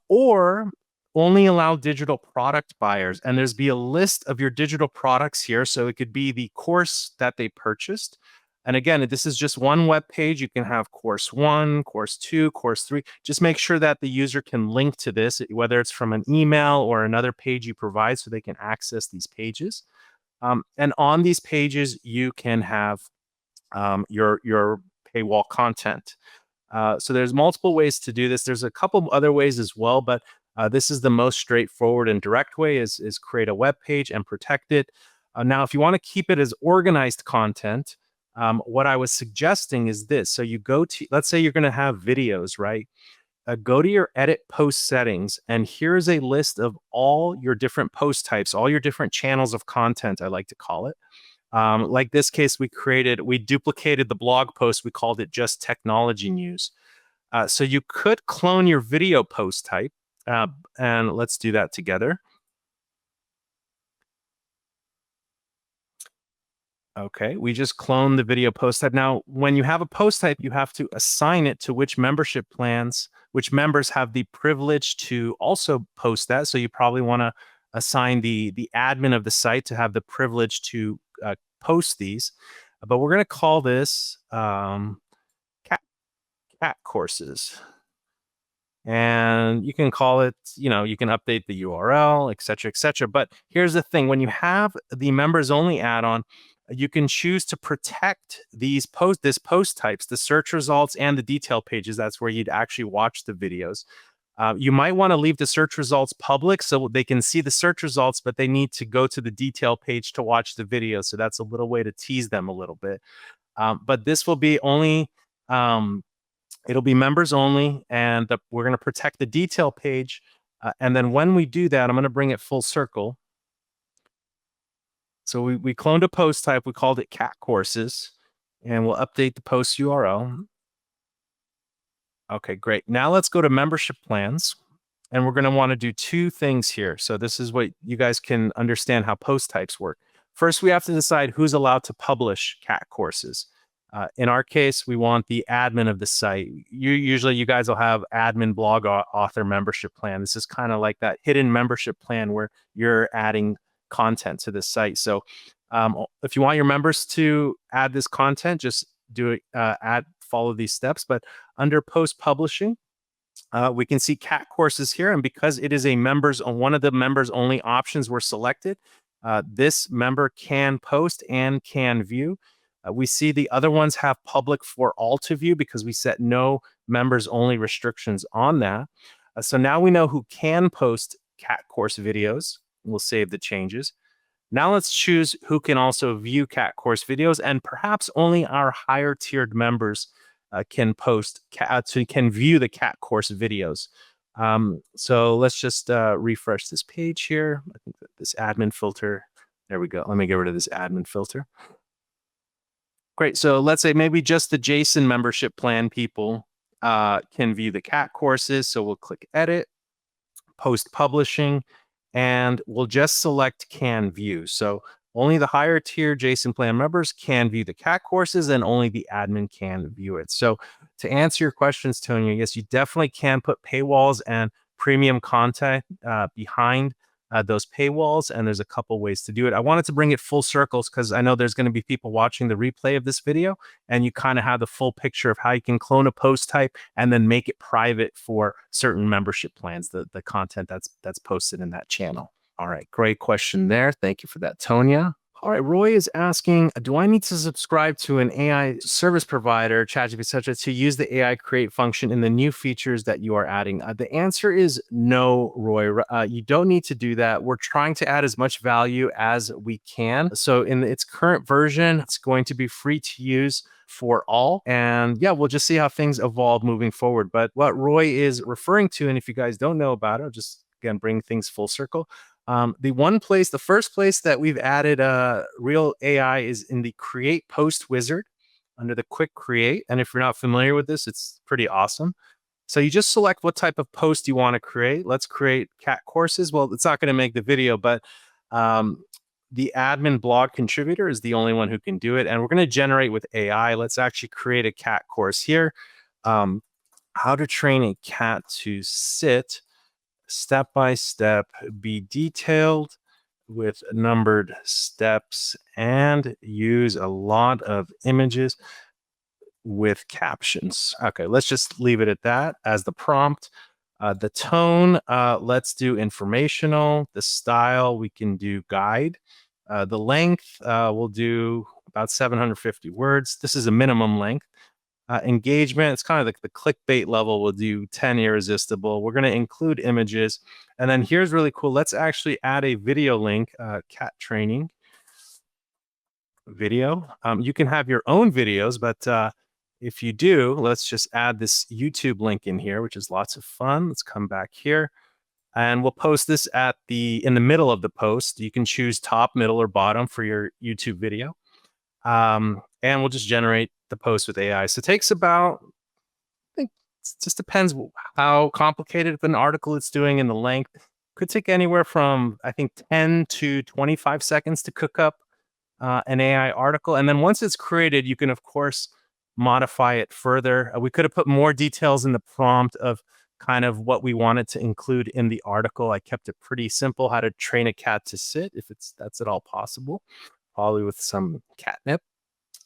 or only allow digital product buyers. And there's be a list of your digital products here. So it could be the course that they purchased. And again, this is just one web page. You can have course 1, course 2, course 3. Just make sure that the user can link to this, whether it's from an email or another page you provide, so they can access these pages. And on these pages, you can have your paywall content. So there's multiple ways to do this. There's a couple other ways as well, but this is the most straightforward and direct way is create a web page and protect it. Now, if you want to keep it as organized content, what I was suggesting is this. So you go to, let's say you're going to have videos, right? Go to your edit post settings, and here's a list of all your different post types, all your different channels of content, I like to call it. Like this case, we duplicated the blog post. We called it just technology news. So you could clone your video post type, and let's do that together. Okay, we just cloned the video post type. Now, when you have a post type, you have to assign it to which membership plans, which members have the privilege to also post that. So you probably want to assign the admin of the site to have the privilege to post these. But we're going to call this cat courses. And you can call it, you can update the URL, et cetera, et cetera. But here's the thing. When you have the members only add-on, you can choose to protect this post types, the search results and the detail pages. That's where you'd actually watch the videos. You might want to leave the search results public so they can see the search results, but they need to go to the detail page to watch the video. So that's a little way to tease them a little bit. But this will be only, it'll be members only, and we're going to protect the detail page. And then when we do that, I'm going to bring it full circle. So we cloned a post type. We called it cat courses, and we'll update the post URL. Okay, great. Now let's go to membership plans, and we're going to want to do two things here. So this is what you guys can understand how post types work. First, we have to decide who's allowed to publish cat courses. In our case, we want the admin of the site. Usually you guys will have admin blog author membership plan. This is kind of like that hidden membership plan where you're adding content to the site. So If you want your members to add this content, just do it, follow these steps. But under post publishing, we can see cat courses here. And because it is one of the members only options were selected, this member can post and can view. We see the other ones have public for all to view because we set no members only restrictions on that. So now we know who can post cat course videos. We'll save the changes. Now let's choose who can also view cat course videos, and perhaps only our higher tiered members can can view the cat course videos. So let's just refresh this page here. I think that this admin filter, there we go. Let me get rid of this admin filter. Great. So let's say maybe just the Jason membership plan people can view the cat courses. So we'll click edit, post publishing, and we'll just select can view. So only the higher tier Jason plan members can view the cat courses, and only the admin can view it. So to answer your questions, Tonya, yes, you definitely can put paywalls and premium content behind those paywalls, and there's a couple ways to do it. I wanted to bring it full circles because I know there's going to be people watching the replay of this video, and you kind of have the full picture of how you can clone a post type and then make it private for certain membership plans, the content that's posted in that channel. All right, great question there. Thank you for that, Tonya. All right, Roy is asking, do I need to subscribe to an AI service provider, ChatGPT, etc., to use the AI create function in the new features that you are adding? The answer is no, Roy. You don't need to do that. We're trying to add as much value as we can. So in its current version, it's going to be free to use for all. And yeah, we'll just see how things evolve moving forward. But what Roy is referring to, and if you guys don't know about it, I'll just, again, bring things full circle. The first place that we've added real AI is in the Create Post Wizard under the Quick Create. And if you're not familiar with this, it's pretty awesome. So you just select what type of post you want to create. Let's create cat courses. Well, it's not going to make the video, but the admin blog contributor is the only one who can do it. And we're going to generate with AI. Let's actually create a cat course here. How to train a cat to sit. Step by step, be detailed with numbered steps, and use a lot of images with captions. Okay, let's just leave it at that as the prompt. The tone, let's do informational. The style, we can do guide. The length, we'll do about 750 words. This is a minimum length. Engagement, it's kind of like the clickbait level. We'll do 10 irresistible. We're going to include images. And then here's really cool. Let's actually add a video link, cat training video. You can have your own videos, but if you do, let's just add this YouTube link in here, which is lots of fun. Let's come back here. And we'll post this in the middle of the post. You can choose top, middle, or bottom for your YouTube video. And we'll just generate the post with AI. So it takes about, I think it just depends how complicated of an article it's doing and the length. Could take anywhere from, I think, 10 to 25 seconds to cook up an AI article. And then once it's created, you can, of course, modify it further. We could have put more details in the prompt of kind of what we wanted to include in the article. I kept it pretty simple, how to train a cat to sit, if that's at all possible, probably with some catnip.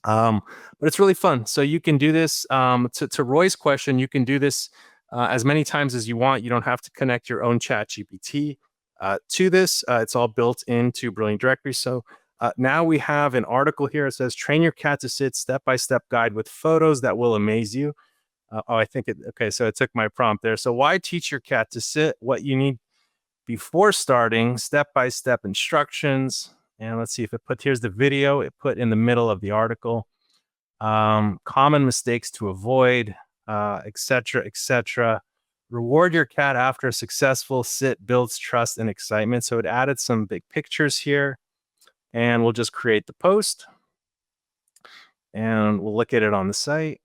But it's really fun. So you can do this. To Roy's question, you can do this as many times as you want. You don't have to connect your own ChatGPT to this. It's all built into Brilliant Directories. So now we have an article here. It says, train your cat to sit, step-by-step guide with photos that will amaze you. Okay, so it took my prompt there. So why teach your cat to sit? What you need before starting, step-by-step instructions. And let's see if here's the video it put in the middle of the article. Common mistakes to avoid, etc., etc. Reward your cat after a successful sit builds trust and excitement. So it added some big pictures here. And we'll just create the post. And we'll look at it on the site.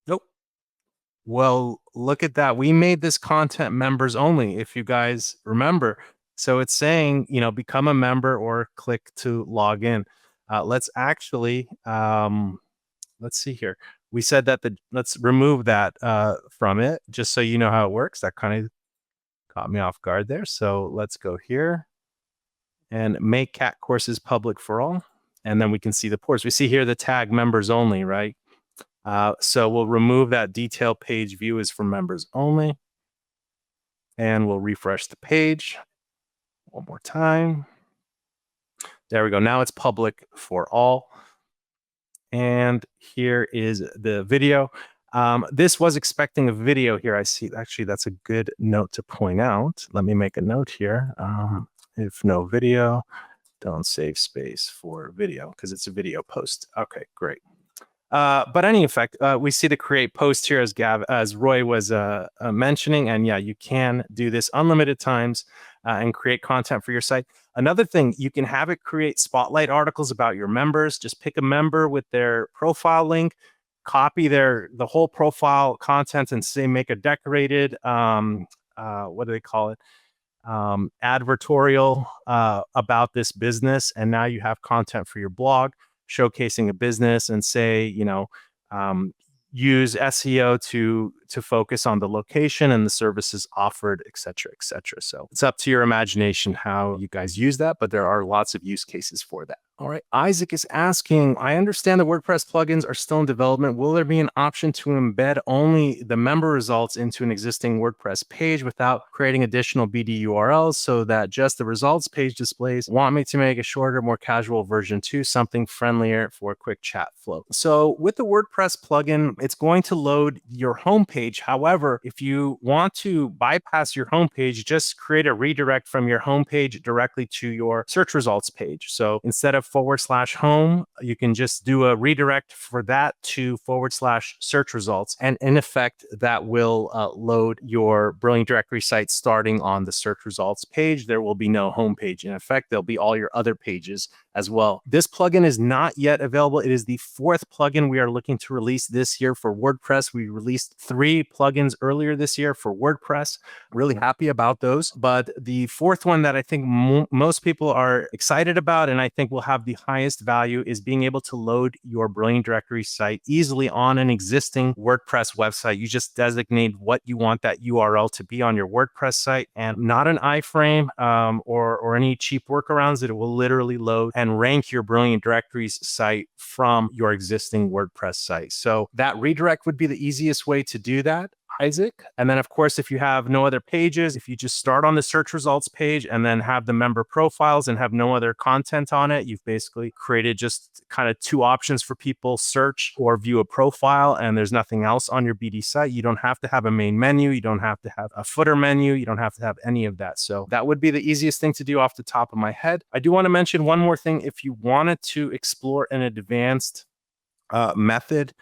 Nope. Well, look at that. We made this content members only, if you guys remember. So it's saying, become a member or click to log in. Let's actually, let's see here. We said that let's remove that from it, just so you know how it works. That kind of caught me off guard there. So let's go here. and make cat courses public for all. And then we can see the ports. We see here the tag members only, right? So we'll remove that detail page view is for members only. And we'll refresh the page one more time. There we go. Now it's public for all. And here is the video. This was expecting a video here. I see. Actually, that's a good note to point out. Let me make a note here. If no video, don't save space for video because it's a video post. Okay, great. But any effect, we see the create post here as Roy was mentioning, and yeah, you can do this unlimited times and create content for your site. Another thing, you can have it create spotlight articles about your members. Just pick a member with their profile link, copy the whole profile content, and say make a decorated what do they call it? Advertorial about this business, and now you have content for your blog showcasing a business, and say, use SEO to focus on the location and the services offered, et cetera, et cetera. So it's up to your imagination how you guys use that, but there are lots of use cases for that. All right, Isaac is asking, I understand the WordPress plugins are still in development. Will there be an option to embed only the member results into an existing WordPress page without creating additional BD URLs so that just the results page displays? Want me to make a shorter, more casual version too, something friendlier for a quick chat flow. So with the WordPress plugin, it's going to load your homepage. However, if you want to bypass your homepage, just create a redirect from your homepage directly to your search results page. So instead of /home, you can just do a redirect for that to /search results. And in effect, that will load your Brilliant Directory site starting on the search results page. There will be no homepage. In effect, there'll be all your other pages as well. This plugin is not yet available. It is the 4th plugin we are looking to release this year for WordPress. We released 3 plugins earlier this year for WordPress. Really happy about those. But the 4th one that I think most people are excited about, and I think will have the highest value, is being able to load your Brilliant Directory site easily on an existing WordPress website. You just designate what you want that URL to be on your WordPress site, and not an iframe or any cheap workarounds. It will literally load and rank your Brilliant Directories site from your existing WordPress site. So that redirect would be the easiest way to do that, Isaac. And then, of course, if you have no other pages, if you just start on the search results page and then have the member profiles and have no other content on it, you've basically created just kind of 2 options for people: search or view a profile, and there's nothing else on your BD site. You don't have to have a main menu. You don't have to have a footer menu. You don't have to have any of that. So that would be the easiest thing to do off the top of my head. I do want to mention one more thing. If you wanted to explore an advanced method,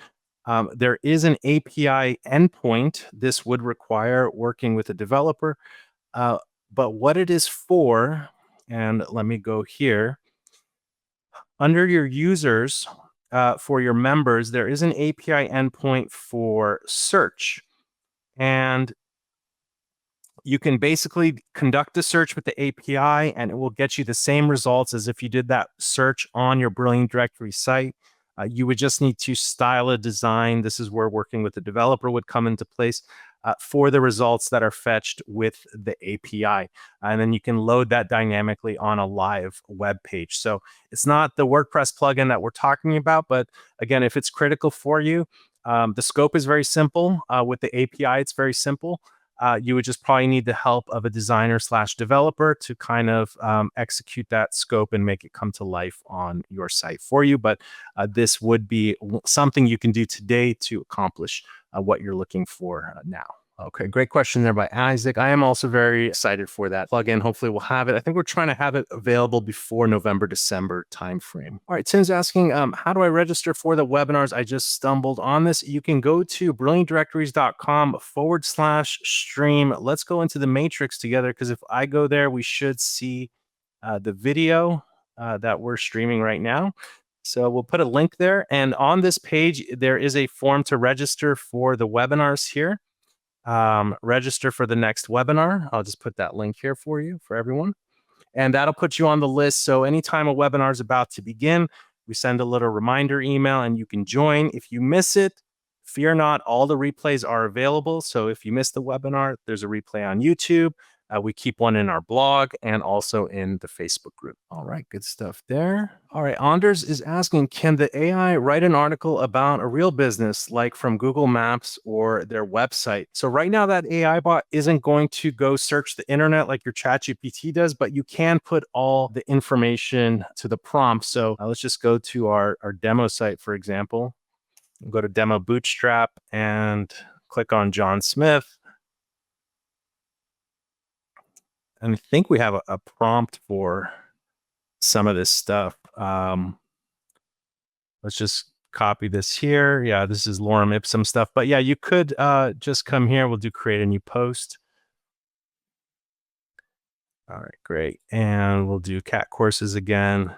there is an API endpoint. This would require working with a developer, but what it is for, and let me go here. Under your users, for your members, there is an API endpoint for search. And you can basically conduct a search with the API, and it will get you the same results as if you did that search on your Brilliant Directory site. You would just need to style a design. This is where working with the developer would come into place for the results that are fetched with the API. And then you can load that dynamically on a live web page. So it's not the WordPress plugin that we're talking about, but again, if it's critical for you, the scope is very simple. With the API, it's very simple. You would just probably need the help of a designer/developer to kind of execute that scope and make it come to life on your site for you. But this would be something you can do today to accomplish what you're looking for now. Okay, great question there by Isaac. I am also very excited for that plugin. Hopefully we'll have it. I think we're trying to have it available before November, December timeframe. All right, Tim's asking, how do I register for the webinars? I just stumbled on this. You can go to brilliantdirectories.com/stream. Let's go into the matrix together, because if I go there, we should see the video that we're streaming right now. So we'll put a link there. And on this page, there is a form to register for the webinars here. Register for the next webinar. I'll just put that link here for you, for everyone. And that'll put you on the list. So anytime a webinar is about to begin, we send a little reminder email and you can join. If you miss it, fear not, all the replays are available. So if you missed the webinar, there's a replay on YouTube. We keep one in our blog and also in the Facebook group. All right, good stuff there. All right, Anders is asking, can the AI write an article about a real business, like from Google Maps or their website? So right now that AI bot isn't going to go search the internet like your ChatGPT does, but you can put all the information to the prompt. So let's just go to our demo site, for example. Go to Demo Bootstrap and click on John Smith. And I think we have a prompt for some of this stuff. Let's just copy this here. Yeah, this is lorem ipsum stuff. But yeah, you could just come here. We'll do create a new post. All right, great. And we'll do cat courses again.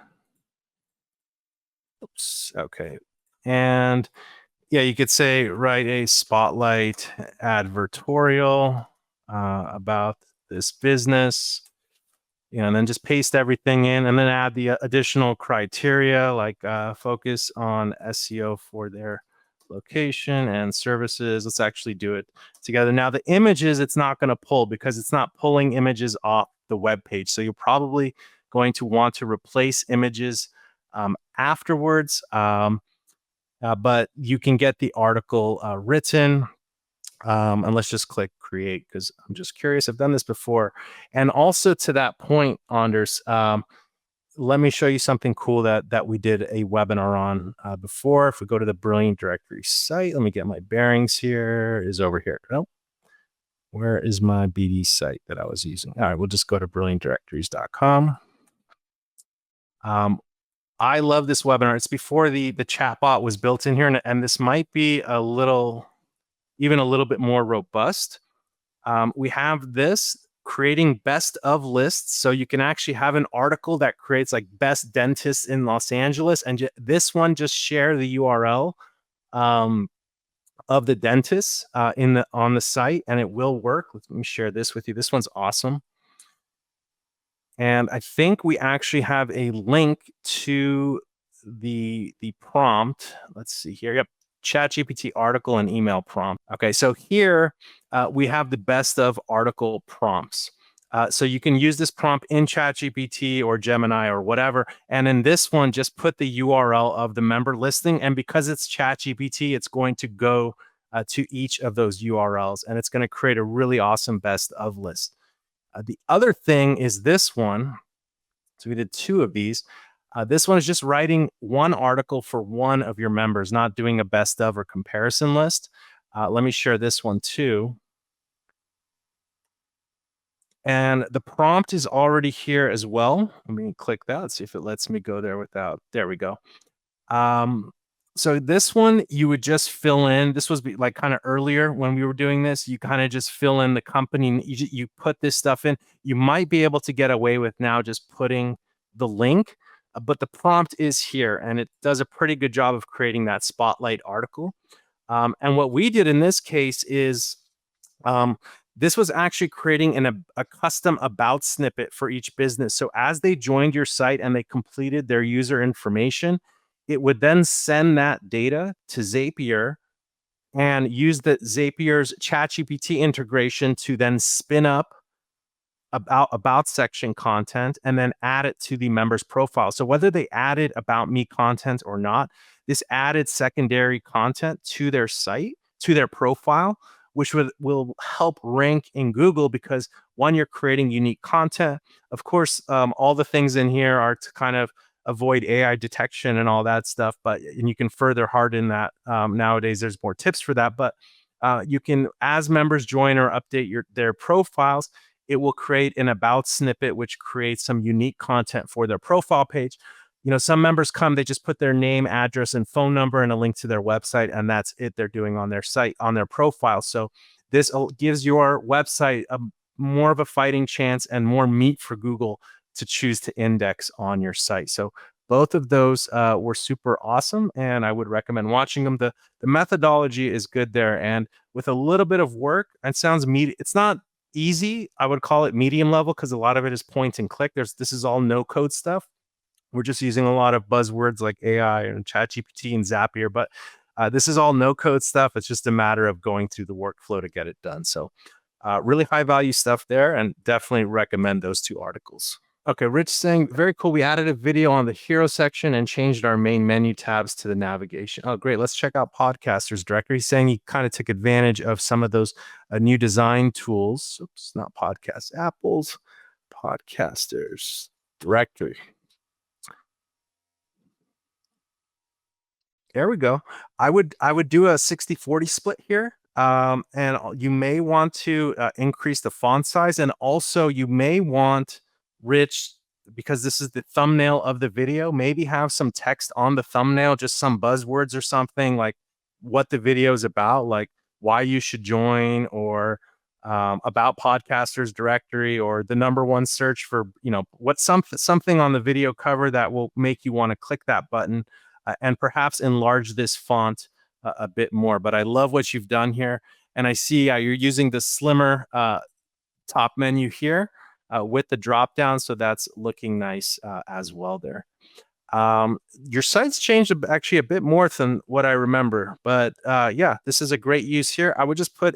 Oops, okay. And yeah, you could say write a spotlight advertorial about this business. And then just paste everything in and then add the additional criteria like focus on SEO for their location and services. Let's actually do it together. Now, the images, it's not going to pull because it's not pulling images off the web page. So you're probably going to want to replace images afterwards. But you can get the article written. And let's just click create because I'm just curious. I've done this before. And also to that point, Anders, let me show you something cool that we did a webinar on before. If we go to the Brilliant Directory site, let me get my bearings here. It is over here. No, where is my BD site that I was using? All right, we'll just go to brilliantdirectories.com. I love this webinar. It's before the chatbot was built in here, and this might be even a little bit more robust. We have this creating best of lists. So you can actually have an article that creates like best dentists in Los Angeles. And this one, just share the URL of the dentist on the site, and it will work. Let me share this with you. This one's awesome. And I think we actually have a link to the prompt. Let's see here. Yep. ChatGPT article and email prompt. Okay, so here we have the best of article prompts. So you can use this prompt in ChatGPT or Gemini or whatever. And in this one, just put the URL of the member listing. And because it's ChatGPT, it's going to go to each of those URLs. And it's going to create a really awesome best of list. The other thing is this one. So we did 2 of these. This one is just writing one article for one of your members, not doing a best of or comparison list. Let me share this one too. And the prompt is already here as well. Let me click that. Let's see if it lets me go there without. There we go. So this one, you would just fill in. This was like kind of earlier when we were doing this. You kind of just fill in the company. You put this stuff in. You might be able to get away with now just putting the link. But the prompt is here, and it does a pretty good job of creating that spotlight article. And what we did in this case is this was actually creating a custom about snippet for each business. So as they joined your site and they completed their user information, it would then send that data to Zapier and use the Zapier's ChatGPT integration to then spin up about section content and then add it to the member's profile. So whether they added about me content or not, this added secondary content to their site, to their profile, which will help rank in Google because one, you're creating unique content. Of course, all the things in here are to kind of avoid AI detection and all that stuff, and you can further harden that. Nowadays, there's more tips for that, but you can, as members join or update their profiles, it will create an about snippet, which creates some unique content for their profile page. Some members come, they just put their name, address, and phone number and a link to their website, and that's it they're doing on their site, on their profile. So this gives your website more of a fighting chance and more meat for Google to choose to index on your site. So both of those were super awesome, and I would recommend watching them. The methodology is good there, and with a little bit of work, it's not easy. I would call it medium level because a lot of it is point and click. This is all no code stuff. We're just using a lot of buzzwords like AI and ChatGPT and Zapier, but this is all no code stuff. It's just a matter of going through the workflow to get it done. So Really high value stuff there, and definitely recommend those 2 articles. Okay, Rich saying, very cool. We added a video on the hero section and changed our main menu tabs to the navigation. Oh, great. Let's check out Podcasters Directory. He's saying he kind of took advantage of some of those new design tools. Oops, not podcast, Apple's Podcasters Directory. There we go. I would do a 60-40 split here. And you may want to increase the font size, and also you may want, Rich, because this is the thumbnail of the video, maybe have some text on the thumbnail, just some buzzwords or something, like what the video is about, like why you should join, or about Podcasters Directory, or the #1 search for, what's something on the video cover that will make you want to click that button, and perhaps enlarge this font a bit more. But I love what you've done here. And I see you're using the slimmer top menu here with the drop down. So that's looking nice as well there. Your site's changed actually a bit more than what I remember. But yeah, this is a great use here. I would just put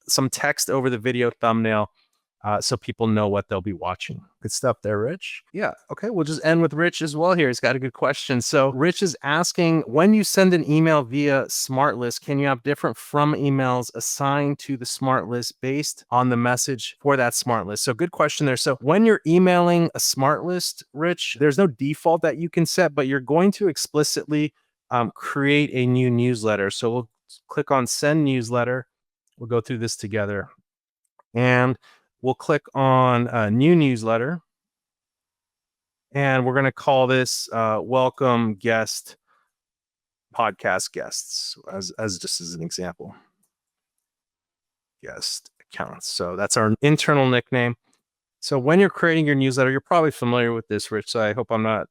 some text over the video thumbnail so people know what they'll be watching. Good stuff there, Rich. Yeah, okay, we'll just end with Rich as well here. He's got a good question. So Rich is asking, when you send an email via SmartList, can you have different from emails assigned to the SmartList based on the message for that SmartList? So good question there. So when you're emailing a SmartList, Rich, there's no default that you can set, but you're going to explicitly create a new newsletter. So we'll click on Send Newsletter. We'll go through this together. And we'll click on New Newsletter. And we're going to call this Welcome Guest Podcast Guests, as just as an example. Guest accounts. So that's our internal nickname. So when you're creating your newsletter, you're probably familiar with this, Rich. So I hope I'm not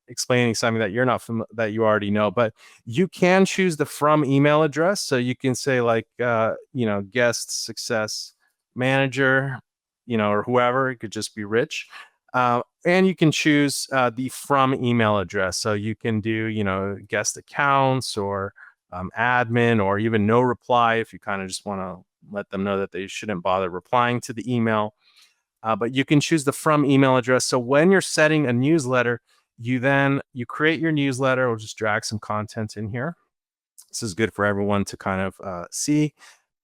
explaining something that you're not that you already know, but you can choose the from email address. So you can say like, guest success manager, or whoever. It could just be Rich. And you can choose the from email address. So you can do, guest accounts, or admin, or even no reply if you kind of just want to let them know that they shouldn't bother replying to the email. But you can choose the from email address. So when you're setting a newsletter, you create your newsletter. We'll just drag some content in here. This is good for everyone to kind of see.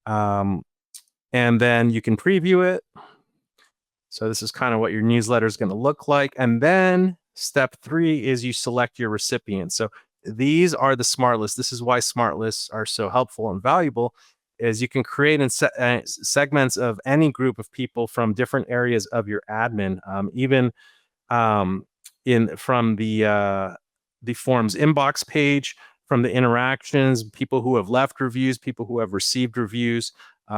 And then you can preview it. So this is kind of what your newsletter is going to look like. And then step 3 is you select your recipient. So these are the smart lists. This is why smart lists are so helpful and valuable, is you can create segments of any group of people from different areas of your admin, even from the forms inbox page, from the interactions, people who have left reviews, people who have received reviews,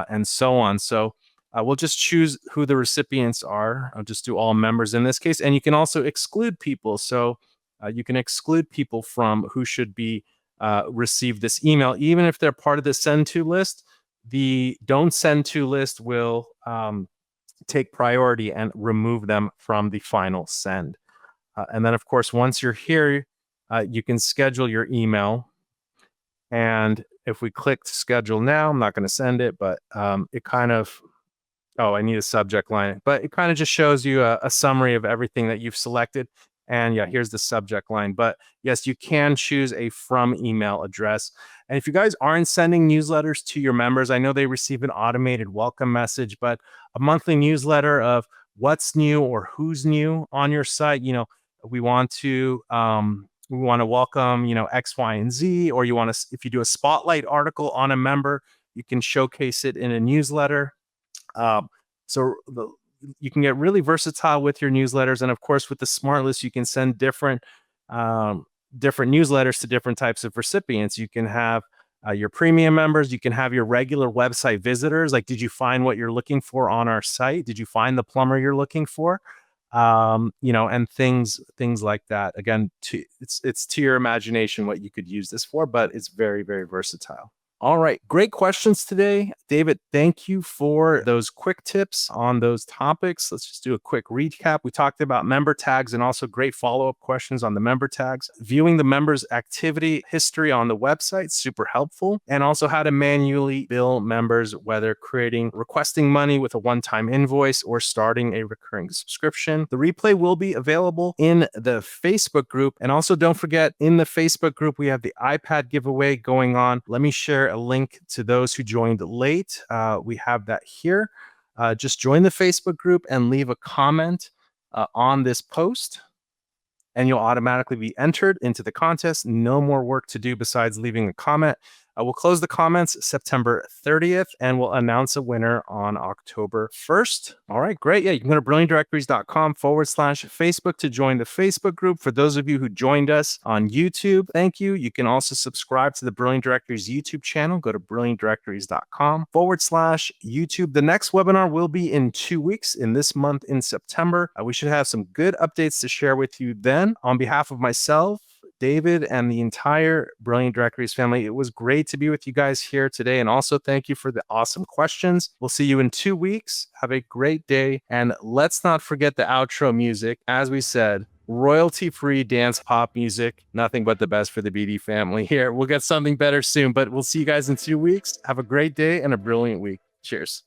and so on. So we'll just choose who the recipients are. I'll just do all members in this case. And you can also exclude people. So you can exclude people from who should be receive this email, even if they're part of the send to list. The don't send to list will take priority and remove them from the final send. And then, of course, once you're here, you can schedule your email. And if we click schedule now, I'm not going to send it, but it kind of, I need a subject line, but it kind of just shows you a summary of everything that you've selected. And yeah, here's the subject line. But yes, you can choose a from email address. And if you guys aren't sending newsletters to your members, I know they receive an automated welcome message, but a monthly newsletter of what's new or who's new on your site, we want to welcome, X, Y, and Z, or if you do a spotlight article on a member, you can showcase it in a newsletter. You can get really versatile with your newsletters. And of course, with the smart list, you can send different newsletters to different types of recipients. You can have your premium members. You can have your regular website visitors. Like, did you find what you're looking for on our site? Did you find the plumber you're looking for? And things like that. Again, it's to your imagination what you could use this for, but it's very, very versatile. All right, great questions today. David, thank you for those quick tips on those topics. Let's just do a quick recap. We talked about member tags and also great follow-up questions on the member tags. Viewing the members' activity history on the website, super helpful. And also how to manually bill members, whether requesting money with a one-time invoice or starting a recurring subscription. The replay will be available in the Facebook group. And also don't forget, in the Facebook group, we have the iPad giveaway going on. Let me share a link to those who joined late. We have that here. Just join the Facebook group and leave a comment on this post, and you'll automatically be entered into the contest. No more work to do besides leaving a comment. We'll close the comments September 30th, and we'll announce a winner on October 1st. All right, great. Yeah, you can go to brilliantdirectories.com/Facebook to join the Facebook group. For those of you who joined us on YouTube, thank you. You can also subscribe to the Brilliant Directories YouTube channel. Go to brilliantdirectories.com/YouTube. The next webinar will be in 2 weeks, in this month in September. We should have some good updates to share with you then. On behalf of myself, David, and the entire Brilliant Directories family, it was great to be with you guys here today. And also thank you for the awesome questions. We'll see you in 2 weeks. Have a great day. And let's not forget the outro music. As we said, royalty-free dance pop music. Nothing but the best for the BD family here. We'll get something better soon, but we'll see you guys in 2 weeks. Have a great day and a brilliant week. Cheers.